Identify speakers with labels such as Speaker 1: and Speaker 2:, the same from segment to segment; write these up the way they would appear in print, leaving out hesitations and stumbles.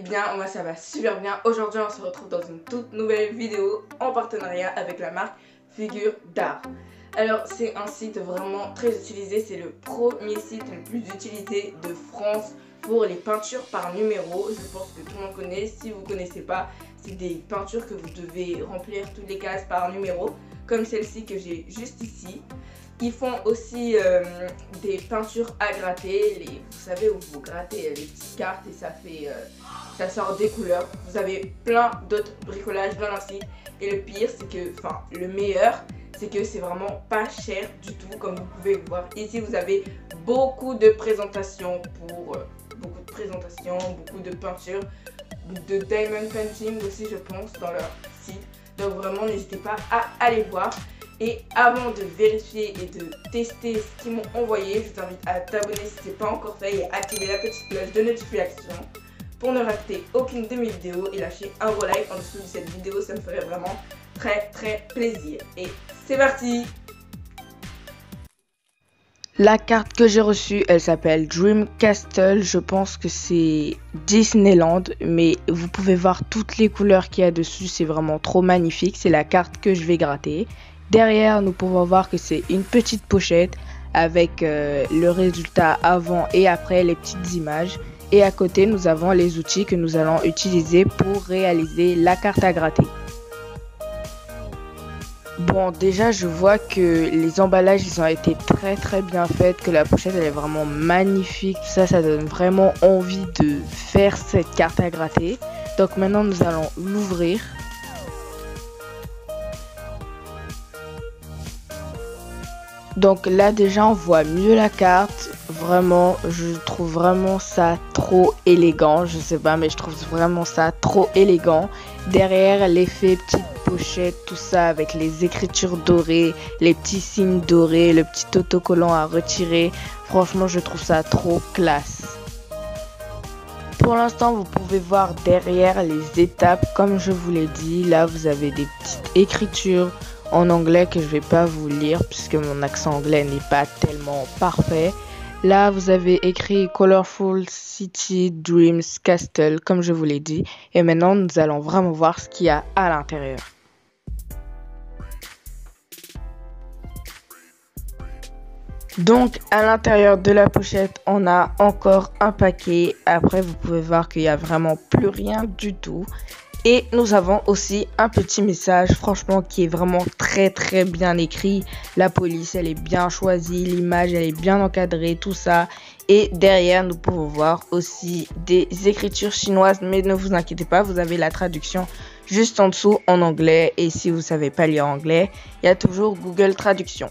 Speaker 1: bien, moi ça va super bien. Aujourd'hui on se retrouve dans une toute nouvelle vidéo en partenariat avec la marque Figure d'Art. Alors c'est un site vraiment très utilisé, c'est le premier site le plus utilisé de France pour les peintures par numéro. Je pense que tout le monde connaît, si vous ne connaissez pas, c'est des peintures que vous devez remplir toutes les cases par numéro, comme celle-ci que j'ai juste ici. Ils font aussi des peintures à gratter, vous savez où vous grattez les petites cartes et ça sort des couleurs. Vous avez plein d'autres bricolages dans leur site et le pire c'est que, le meilleur c'est que c'est vraiment pas cher du tout. Comme vous pouvez voir ici, vous avez beaucoup de présentations beaucoup de peintures, de diamond painting aussi je pense dans leur site. Donc vraiment n'hésitez pas à aller voir. Et avant de vérifier et de tester ce qu'ils m'ont envoyé, je t'invite à t'abonner si ce n'est pas encore fait et à activer la petite cloche de notification pour ne rater aucune de mes vidéos et lâcher un gros like en dessous de cette vidéo, ça me ferait vraiment très plaisir. Et c'est parti! La carte que j'ai reçue, elle s'appelle Dream Castle. Je pense que c'est Disneyland, mais vous pouvez voir toutes les couleurs qu'il y a dessus, c'est vraiment trop magnifique. C'est la carte que je vais gratter. Derrière, nous pouvons voir que c'est une petite pochette avec le résultat avant et après, les petites images. Et à côté, nous avons les outils que nous allons utiliser pour réaliser la carte à gratter. Bon, déjà, je vois que les emballages, ils ont été très bien faits, que la pochette, elle est vraiment magnifique. Ça donne vraiment envie de faire cette carte à gratter. Donc maintenant, nous allons l'ouvrir. Donc là déjà on voit mieux la carte, vraiment je trouve vraiment ça trop élégant, je sais pas mais je trouve vraiment ça trop élégant. Derrière l'effet petite pochette, tout ça avec les écritures dorées, les petits signes dorés, le petit autocollant à retirer, franchement je trouve ça trop classe. Pour l'instant vous pouvez voir derrière les étapes comme je vous l'ai dit, là vous avez des petites écritures en anglais que je vais pas vous lire puisque mon accent anglais n'est pas tellement parfait. Là vous avez écrit Colorful City Dreams Castle comme je vous l'ai dit et maintenant nous allons vraiment voir ce qu'il y a à l'intérieur. Donc à l'intérieur de la pochette on a encore un paquet. Après vous pouvez voir qu'il n'y a vraiment plus rien du tout. Et nous avons aussi un petit message, franchement, qui est vraiment très bien écrit. La police, elle est bien choisie, l'image, elle est bien encadrée, tout ça. Et derrière, nous pouvons voir aussi des écritures chinoises. Mais ne vous inquiétez pas, vous avez la traduction juste en dessous en anglais. Et si vous ne savez pas lire anglais, il y a toujours Google Traduction.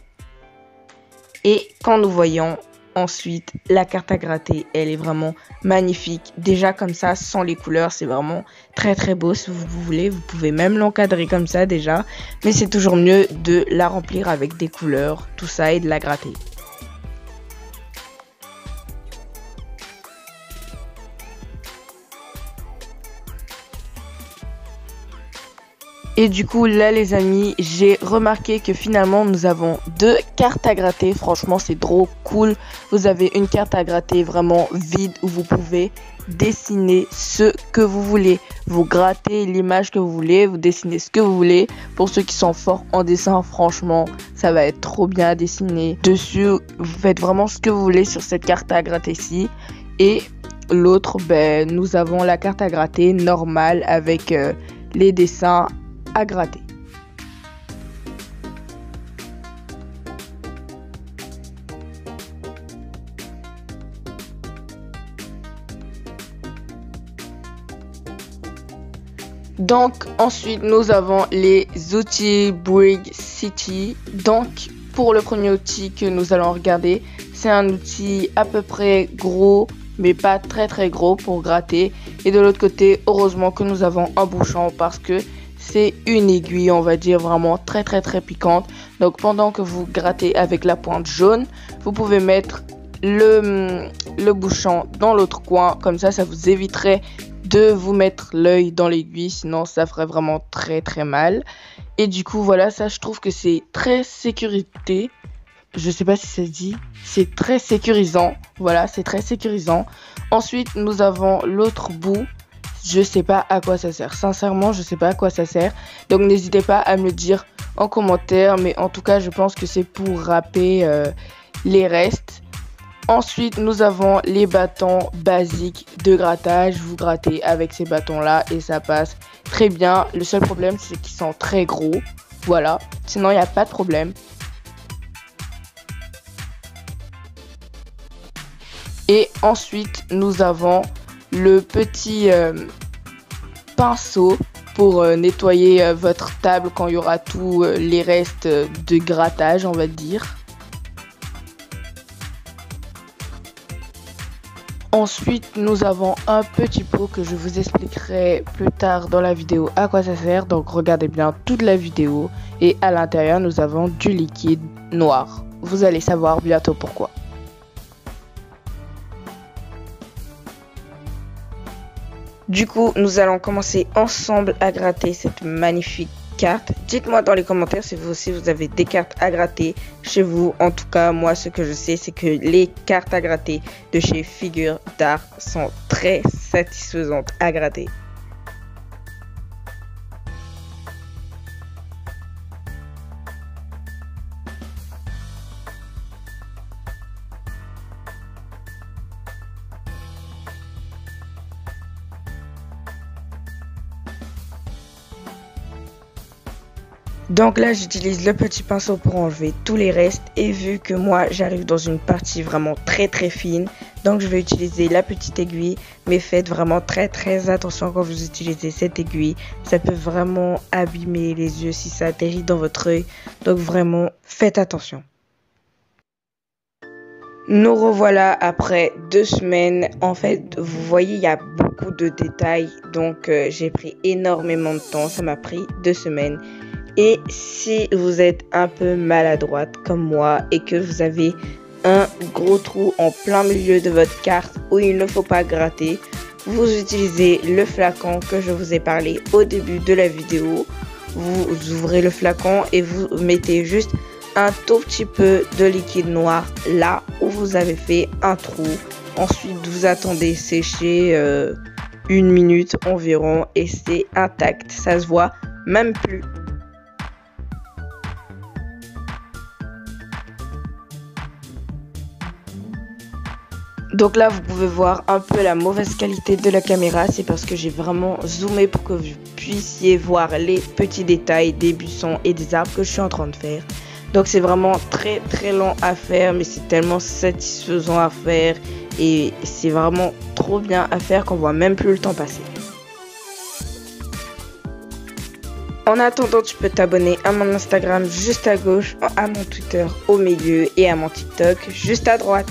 Speaker 1: Et quand nous voyons ensuite la carte à gratter, elle est vraiment magnifique. Déjà comme ça, sans les couleurs, c'est vraiment très beau. Si vous voulez, vous pouvez même l'encadrer comme ça déjà. Mais c'est toujours mieux de la remplir avec des couleurs, tout ça, et de la gratter. Et du coup là les amis, j'ai remarqué que finalement nous avons deux cartes à gratter. Franchement c'est trop cool. Vous avez une carte à gratter vraiment vide où vous pouvez dessiner ce que vous voulez. Vous grattez l'image que vous voulez, vous dessinez ce que vous voulez. Pour ceux qui sont forts en dessin, franchement ça va être trop bien à dessiner. Dessus vous faites vraiment ce que vous voulez sur cette carte à gratter-ci. Et l'autre, nous avons la carte à gratter normale avec les dessins à gratter. Donc ensuite nous avons les outils Brig City. Donc pour le premier outil que nous allons regarder, c'est un outil à peu près gros mais pas très gros pour gratter. Et de l'autre côté, heureusement que nous avons un bouchon parce que c'est une aiguille, on va dire, vraiment très piquante. Donc pendant que vous grattez avec la pointe jaune, vous pouvez mettre le bouchon dans l'autre coin. Comme ça vous éviterait de vous mettre l'œil dans l'aiguille, sinon ça ferait vraiment très mal. Et du coup voilà, ça je trouve que c'est très sécurité. Je sais pas si ça se dit, c'est très sécurisant. Voilà, c'est très sécurisant. Ensuite nous avons l'autre bout, je sais pas à quoi ça sert. Sincèrement, je sais pas à quoi ça sert. Donc n'hésitez pas à me le dire en commentaire. Mais en tout cas, je pense que c'est pour râper les restes. Ensuite, nous avons les bâtons basiques de grattage. Vous grattez avec ces bâtons-là et ça passe très bien. Le seul problème, c'est qu'ils sont très gros. Voilà. Sinon, il n'y a pas de problème. Et ensuite, nous avons le petit pinceau pour nettoyer votre table quand il y aura tous les restes de grattage, on va dire. Ensuite, nous avons un petit pot que je vous expliquerai plus tard dans la vidéo à quoi ça sert. Donc, regardez bien toute la vidéo. Et à l'intérieur, nous avons du liquide noir. Vous allez savoir bientôt pourquoi. Du coup, nous allons commencer ensemble à gratter cette magnifique carte. Dites-moi dans les commentaires si vous aussi vous avez des cartes à gratter chez vous. En tout cas, moi, ce que je sais, c'est que les cartes à gratter de chez Figures d'Art sont très satisfaisantes à gratter. Donc là, j'utilise le petit pinceau pour enlever tous les restes. Et vu que moi, j'arrive dans une partie vraiment très fine, donc je vais utiliser la petite aiguille. Mais faites vraiment très attention quand vous utilisez cette aiguille. Ça peut vraiment abîmer les yeux si ça atterrit dans votre œil. Donc vraiment, faites attention. Nous revoilà après 2 semaines. En fait, vous voyez, il y a beaucoup de détails. Donc j'ai pris énormément de temps. Ça m'a pris 2 semaines. Et si vous êtes un peu maladroite comme moi et que vous avez un gros trou en plein milieu de votre carte où il ne faut pas gratter, vous utilisez le flacon que je vous ai parlé au début de la vidéo. Vous ouvrez le flacon et vous mettez juste un tout petit peu de liquide noir là où vous avez fait un trou. Ensuite, vous attendez sécher 1 minute environ et c'est intact. Ça se voit même plus. Donc là, vous pouvez voir un peu la mauvaise qualité de la caméra. C'est parce que j'ai vraiment zoomé pour que vous puissiez voir les petits détails des buissons et des arbres que je suis en train de faire. Donc c'est vraiment très long à faire, mais c'est tellement satisfaisant à faire. Et c'est vraiment trop bien à faire qu'on voit même plus le temps passer. En attendant, tu peux t'abonner à mon Instagram juste à gauche, à mon Twitter au milieu et à mon TikTok juste à droite.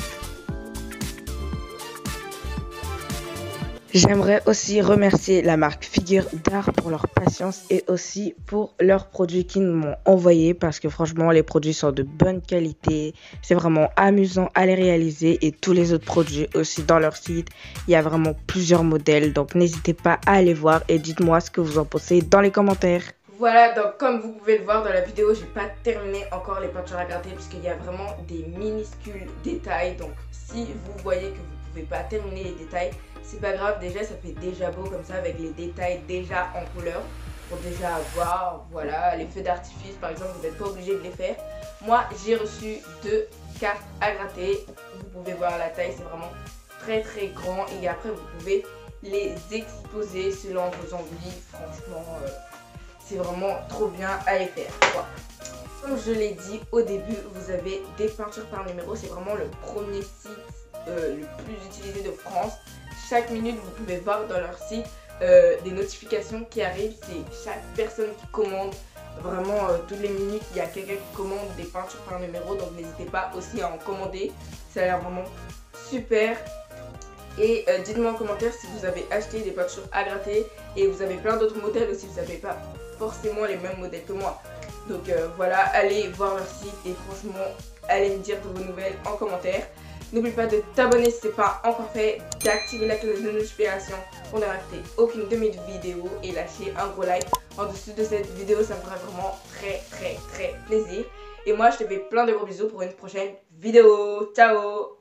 Speaker 1: J'aimerais aussi remercier la marque Figures d'Art pour leur patience et aussi pour leurs produits qu'ils m'ont envoyés parce que franchement les produits sont de bonne qualité. C'est vraiment amusant à les réaliser et tous les autres produits aussi dans leur site. Il y a vraiment plusieurs modèles donc n'hésitez pas à aller voir et dites-moi ce que vous en pensez dans les commentaires. Voilà, donc comme vous pouvez le voir dans la vidéo, j'ai pas terminé encore les peintures à gratter puisqu'il y a vraiment des minuscules détails. Donc si vous voyez que vous pouvez pas terminer les détails, c'est pas grave, déjà ça fait déjà beau comme ça avec les détails déjà en couleur pour déjà avoir, voilà, les feux d'artifice par exemple, vous n'êtes pas obligé de les faire. Moi j'ai reçu 2 cartes à gratter, vous pouvez voir la taille, c'est vraiment très grand et après vous pouvez les exposer selon vos envies, franchement c'est vraiment trop bien à les faire. Voilà. Comme je l'ai dit au début, vous avez des peintures par numéro, c'est vraiment le premier site le plus utilisé de France. Chaque minute, vous pouvez voir dans leur site des notifications qui arrivent. C'est chaque personne qui commande. Vraiment, toutes les minutes, il y a quelqu'un qui commande des peintures par numéro. Donc, n'hésitez pas aussi à en commander. Ça a l'air vraiment super. Et dites-moi en commentaire si vous avez acheté des peintures à gratter. Et vous avez plein d'autres modèles aussi. Vous n'avez pas forcément les mêmes modèles que moi. Donc, voilà, allez voir leur site. Et franchement, allez me dire de vos nouvelles en commentaire. N'oublie pas de t'abonner si ce n'est pas encore fait, d'activer la cloche de notification pour ne rater aucune de mes vidéos et lâcher un gros like en dessous de cette vidéo, ça me fera vraiment très plaisir. Et moi je te fais plein de gros bisous pour une prochaine vidéo. Ciao!